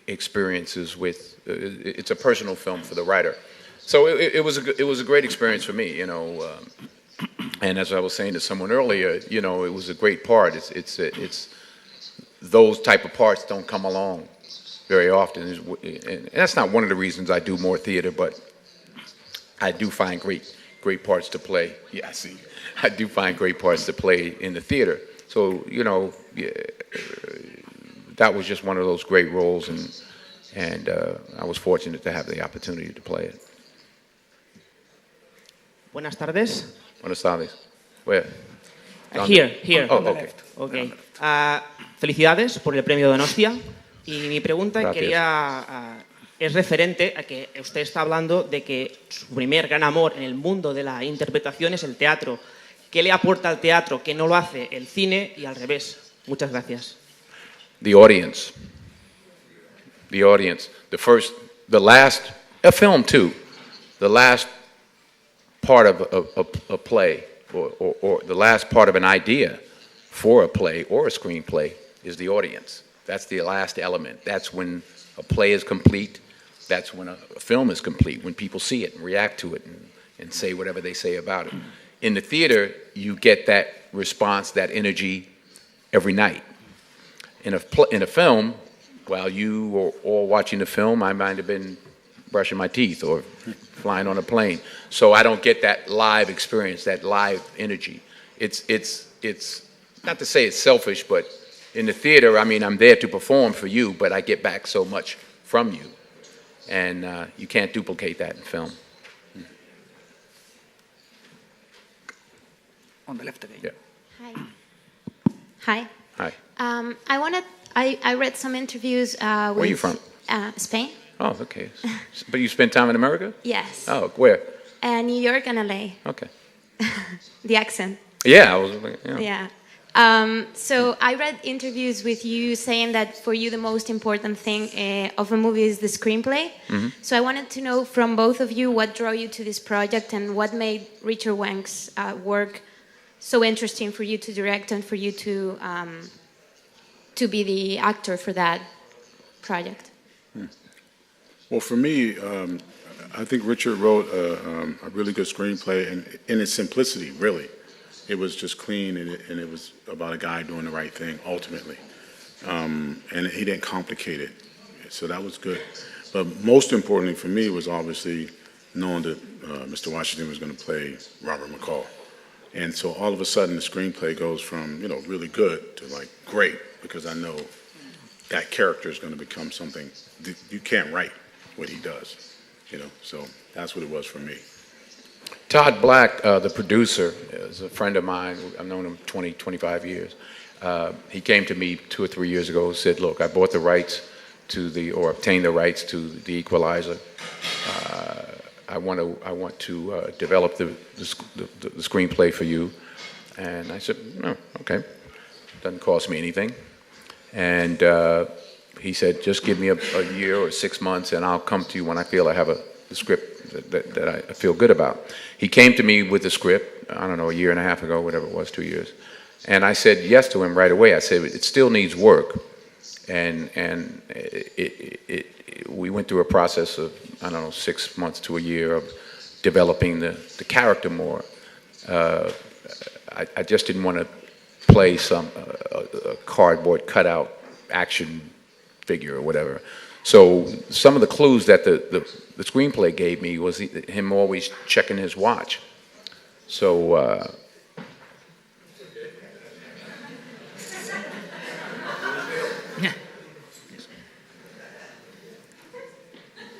[SPEAKER 10] experiences with. It's a personal film for the writer, so it was a great experience for me, you know. And as I was saying to someone earlier, you know, it was a great part. It's those type of parts don't come along very often, and that's not one of the reasons I do more theater, but I do find great parts to play. Yeah, I see. I do find great parts to play in the theater. So, you know, that was just one of those great roles, and I was fortunate to have the opportunity to play it.
[SPEAKER 8] Buenas tardes.
[SPEAKER 10] Buenas tardes. Where?
[SPEAKER 8] Here.
[SPEAKER 10] Oh, okay.
[SPEAKER 8] Okay. Felicidades por el premio de Donostia. Y mi pregunta es referente a que usted está hablando de que su primer gran amor en el mundo de la interpretación es el teatro. ¿Qué le aporta al teatro que no lo hace el cine y al revés? Muchas gracias.
[SPEAKER 10] The audience. The last, a film too, the last part of a play or the last part of an idea for a play or a screenplay is the audience. That's the last element. That's when a play is complete. That's when a film is complete, when people see it and react to it and say whatever they say about it. In the theater, you get that response, that energy every night. In a film, while you were all watching the film, I might have been brushing my teeth or flying on a plane. So I don't get that live experience, that live energy. It's not to say it's selfish, but in the theater, I mean, I'm there to perform for you, but I get back so much from you. And you can't duplicate that in film.
[SPEAKER 7] On the left again.
[SPEAKER 10] Yeah.
[SPEAKER 11] Hi.
[SPEAKER 10] Hi.
[SPEAKER 11] I read some interviews with...
[SPEAKER 10] Where are you from?
[SPEAKER 11] Spain.
[SPEAKER 10] Oh, okay. But you spent time in America?
[SPEAKER 11] Yes.
[SPEAKER 10] Oh, where?
[SPEAKER 11] New York and LA.
[SPEAKER 10] Okay.
[SPEAKER 11] The accent.
[SPEAKER 10] Yeah, I was.
[SPEAKER 11] Yeah. So I read interviews with you saying that for you the most important thing of a movie is the screenplay.
[SPEAKER 10] Mhm.
[SPEAKER 11] So I wanted to know from both of you what drew you to this project and what made Richard Wang's work so interesting for you to direct and for you to be the actor for that project.
[SPEAKER 6] Well, for me, I think Richard wrote a really good screenplay, and in its simplicity, really. It was just clean, and it was about a guy doing the right thing, ultimately. And he didn't complicate it, so that was good. But most importantly for me was obviously knowing that Mr. Washington was going to play Robert McCall. And so all of a sudden the screenplay goes from, really good to like great, because I know that character is going to become something you can't write what he does, so that's what it was for me.
[SPEAKER 10] Todd Black, the producer, is a friend of mine. I've known him 20, 25 years. He came to me 2 or 3 years ago and said, look, I bought the rights or obtained the rights to The Equalizer. I want to develop the screenplay for you. And I said, no, okay. Doesn't cost me anything. And he said, just give me a year or 6 months and I'll come to you when I feel I have the script that I feel good about. He came to me with the script, I don't know, a year and a half ago, whatever it was, 2 years. And I said yes to him right away. I said, it still needs work. And we went through a process of, 6 months to a year of developing the character more. I just didn't want to play a cardboard cutout action figure or whatever. So some of the clues that the screenplay gave me was him always checking his watch. So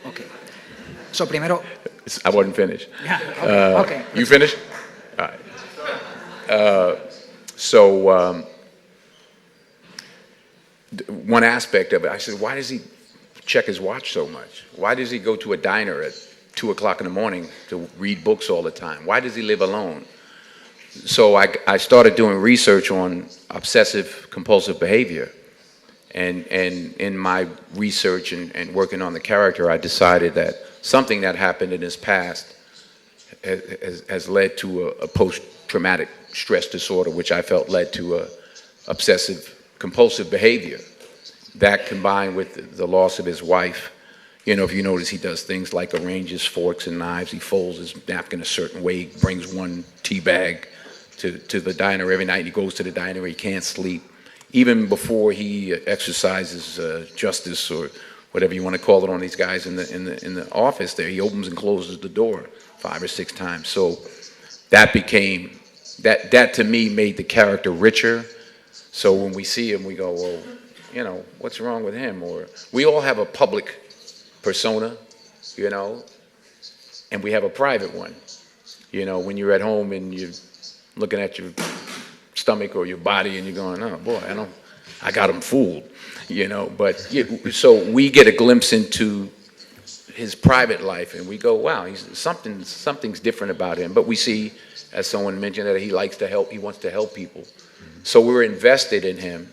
[SPEAKER 7] Okay. So primero.
[SPEAKER 10] I wasn't finished.
[SPEAKER 7] Yeah. Okay.
[SPEAKER 10] You finished? All right. One aspect of it, I said, why does he check his watch so much? Why does he go to a diner at 2 o'clock in the morning to read books all the time? Why does he live alone? So I started doing research on obsessive compulsive behavior. And in my research and working on the character, I decided that something that happened in his past has led to a post-traumatic stress disorder, which I felt led to a obsessive compulsive behavior. That combined with the loss of his wife, if you notice, he does things like arranges forks and knives. He folds his napkin a certain way, brings one tea bag to the diner every night. He goes to the diner, he can't sleep. Even before he exercises justice or whatever you want to call it on these guys in the office there, he opens and closes the door 5 or 6 times. So that became, that to me made the character richer. So when we see him, we go, well, what's wrong with him? Or we all have a public persona, and we have a private one. When you're at home and you're looking at your stomach or your body and you're going, oh boy, I got him fooled, But so we get a glimpse into his private life and we go, wow, something's different about him. But we see, as someone mentioned, that he likes to help. He wants to help people. So we're invested in him,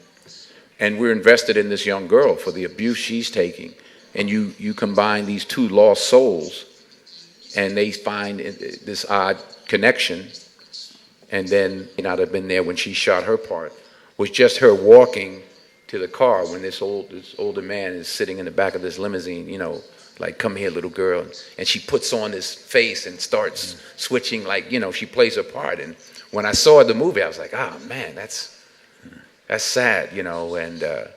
[SPEAKER 10] and we're invested in this young girl for the abuse she's taking. And you combine these 2 lost souls, and they find this odd connection. And then, not have been there when she shot her part, was just her walking to the car when this older man is sitting in the back of this limousine, like, come here, little girl. And she puts on this face and starts switching, like, she plays her part. And when I saw the movie, I was like, oh man, that's sad, and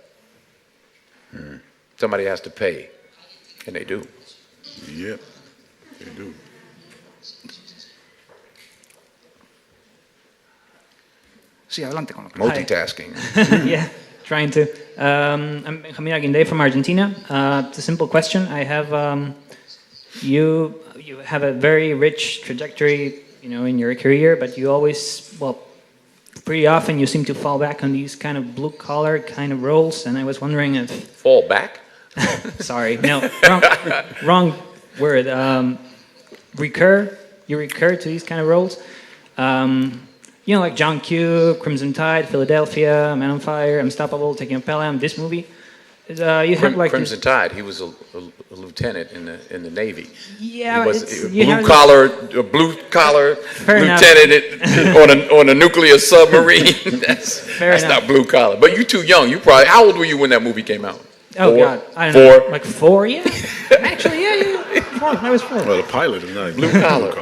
[SPEAKER 10] somebody has to pay, and they do.
[SPEAKER 6] Yep, they do.
[SPEAKER 7] Sí, adelante con lo que.
[SPEAKER 10] Multitasking.
[SPEAKER 12] Yeah, trying to. I'm Benjamin Aguindé from Argentina. It's a simple question. I have you have a very rich trajectory, in your career, but you always, pretty often you seem to fall back on these kind of blue collar kind of roles, and I was wondering if
[SPEAKER 10] fall back.
[SPEAKER 12] Sorry, no, wrong word. You recur to these kind of roles. Like John Q, Crimson Tide, Philadelphia, Man on Fire, Unstoppable, Taking a Pelham, this movie. You have like
[SPEAKER 10] Crimson Tide. He was a lieutenant in the Navy.
[SPEAKER 12] Yeah,
[SPEAKER 10] he was a blue collar lieutenant on a nuclear submarine. That's not blue collar. But you're too young. How old were you when that movie came out?
[SPEAKER 12] Oh God, I don't know. Like 4, yeah. Actually, yeah. 4. I was 4.
[SPEAKER 6] Well, the pilot is not
[SPEAKER 10] blue collar.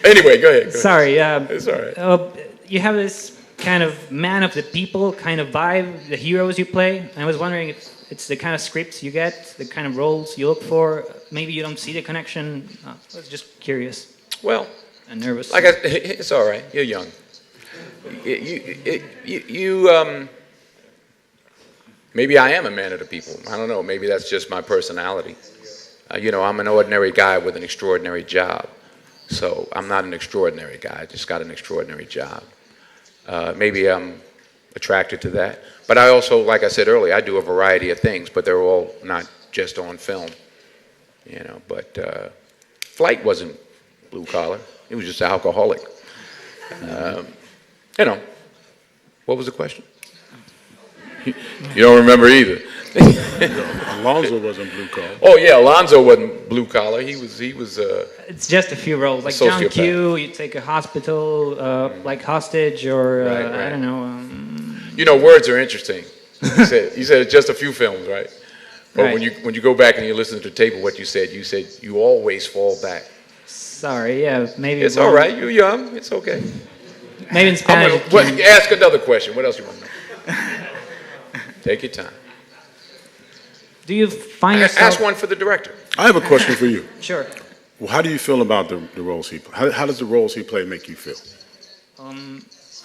[SPEAKER 10] Anyway, go ahead.
[SPEAKER 12] Sorry.
[SPEAKER 10] It's all right.
[SPEAKER 12] You have this kind of man of the people kind of vibe, the heroes you play. And I was wondering if it's the kind of scripts you get, the kind of roles you look for. Maybe you don't see the connection. I was just curious.
[SPEAKER 10] Well,
[SPEAKER 12] and nervous.
[SPEAKER 10] It's all right. You're young. Maybe I am a man of the people. I don't know. Maybe that's just my personality. I'm an ordinary guy with an extraordinary job. So I'm not an extraordinary guy. I just got an extraordinary job. Maybe I'm attracted to that. But I also, like I said earlier, I do a variety of things, but they're all not just on film. But Flight wasn't blue collar. He was just an alcoholic. What was the question? You don't remember either.
[SPEAKER 6] Alonzo wasn't blue collar.
[SPEAKER 10] Oh yeah, Alonzo wasn't blue collar. He was.
[SPEAKER 12] It's just a few roles, like John Q. You take a hospital, like hostage, or I don't know.
[SPEAKER 10] Words are interesting. You said it's just a few films, right? But when you go back and you listen to the tape of what you said you always fall back.
[SPEAKER 12] Sorry, yeah, maybe
[SPEAKER 10] it's all right. You're young. It's okay.
[SPEAKER 12] Maybe in Spanish.
[SPEAKER 10] Ask another question. What else you want to know? Take your time.
[SPEAKER 12] Do you find yourself...
[SPEAKER 10] Ask one for the director.
[SPEAKER 6] I have a question for you.
[SPEAKER 12] Sure.
[SPEAKER 6] Well, how do you feel about the roles he plays? How does the roles he plays make you feel?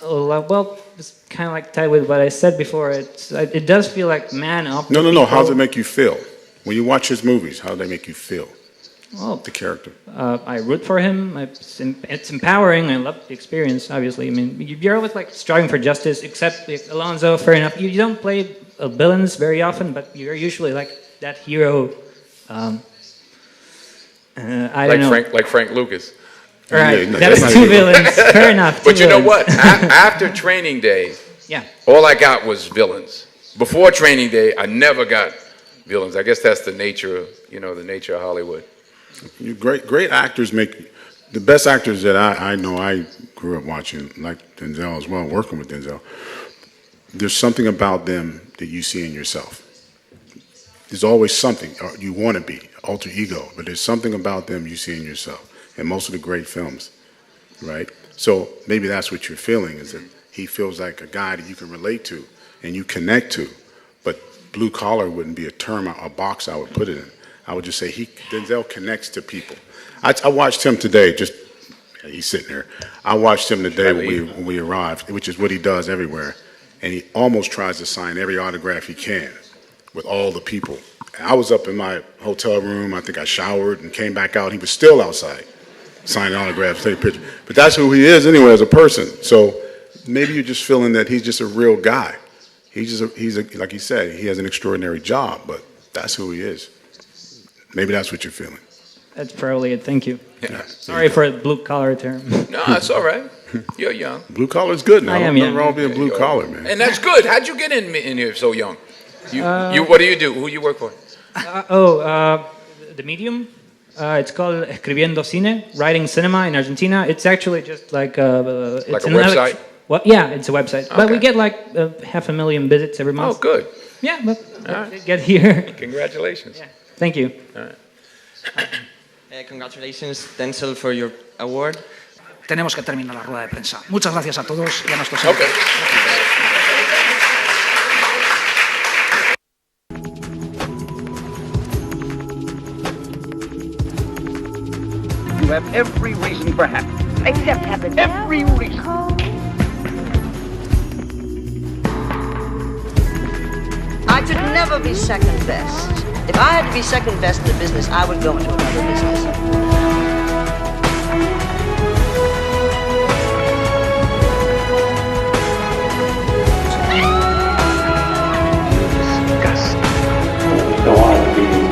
[SPEAKER 12] Well, it's kind of like tied with what I said before. It does feel like man up.
[SPEAKER 6] No. How does it make you feel? When you watch his movies, how do they make you feel?
[SPEAKER 12] Well,
[SPEAKER 6] the character.
[SPEAKER 12] I root for him. It's empowering. I love the experience, obviously. I mean, you're always like striving for justice, except Alonzo, fair enough. You don't play villains very often, but you're usually like that hero. I don't know.
[SPEAKER 10] Like Frank Lucas.
[SPEAKER 12] Right, that's 2 villains. Fair enough.
[SPEAKER 10] But you know what? After Training Day, all I got was villains. Before Training Day, I never got villains. I guess that's the nature of Hollywood.
[SPEAKER 6] Great actors make the best actors that I know. I grew up watching, like Denzel as well, working with Denzel. There's something about them that you see in yourself. There's always something you want to be, alter ego, but there's something about them you see in yourself. And most of the great films, right? So maybe that's what you're feeling, is that he feels like a guy that you can relate to and you connect to. But blue collar wouldn't be a term, a box I would put it in. I would just say Denzel connects to people. I watched him today, he's sitting there. I watched him today when we arrived, which is what he does everywhere. And he almost tries to sign every autograph he can with all the people. I was up in my hotel room. I think I showered and came back out. He was still outside signing autographs, taking pictures. But that's who he is anyway as a person. So maybe you're just feeling that he's just a real guy. He's like he said, he has an extraordinary job, but that's who he is. Maybe that's what you're feeling.
[SPEAKER 12] That's probably it. Thank you. Yeah. Sorry for a blue collar term.
[SPEAKER 10] No, it's all right. You're young.
[SPEAKER 6] Blue collar is good now.
[SPEAKER 12] I am
[SPEAKER 6] young.
[SPEAKER 12] Nothing
[SPEAKER 6] wrong being blue collar, man.
[SPEAKER 10] And that's good. How'd you get in here so young? What do you do? Who you work for?
[SPEAKER 12] The medium. It's called Escribiendo Cine, writing cinema in Argentina. It's actually just like it's
[SPEAKER 10] like a website.
[SPEAKER 12] It's a website.
[SPEAKER 10] Okay.
[SPEAKER 12] But we get like 500,000 visits every month.
[SPEAKER 10] Oh, good.
[SPEAKER 12] Yeah, but get here.
[SPEAKER 10] Congratulations.
[SPEAKER 12] Yeah. Thank you.
[SPEAKER 10] All right.
[SPEAKER 13] Congratulations, Denzel, for your award.
[SPEAKER 7] Tenemos que terminar la rueda de prensa. Muchas gracias a todos y a nuestros
[SPEAKER 10] Okay.
[SPEAKER 14] You have every reason for happiness.
[SPEAKER 15] Except happiness.
[SPEAKER 14] Every reason.
[SPEAKER 15] I could never be second best. If I had to be second best in the business, I would go into another business.
[SPEAKER 14] Disgusting. Go on,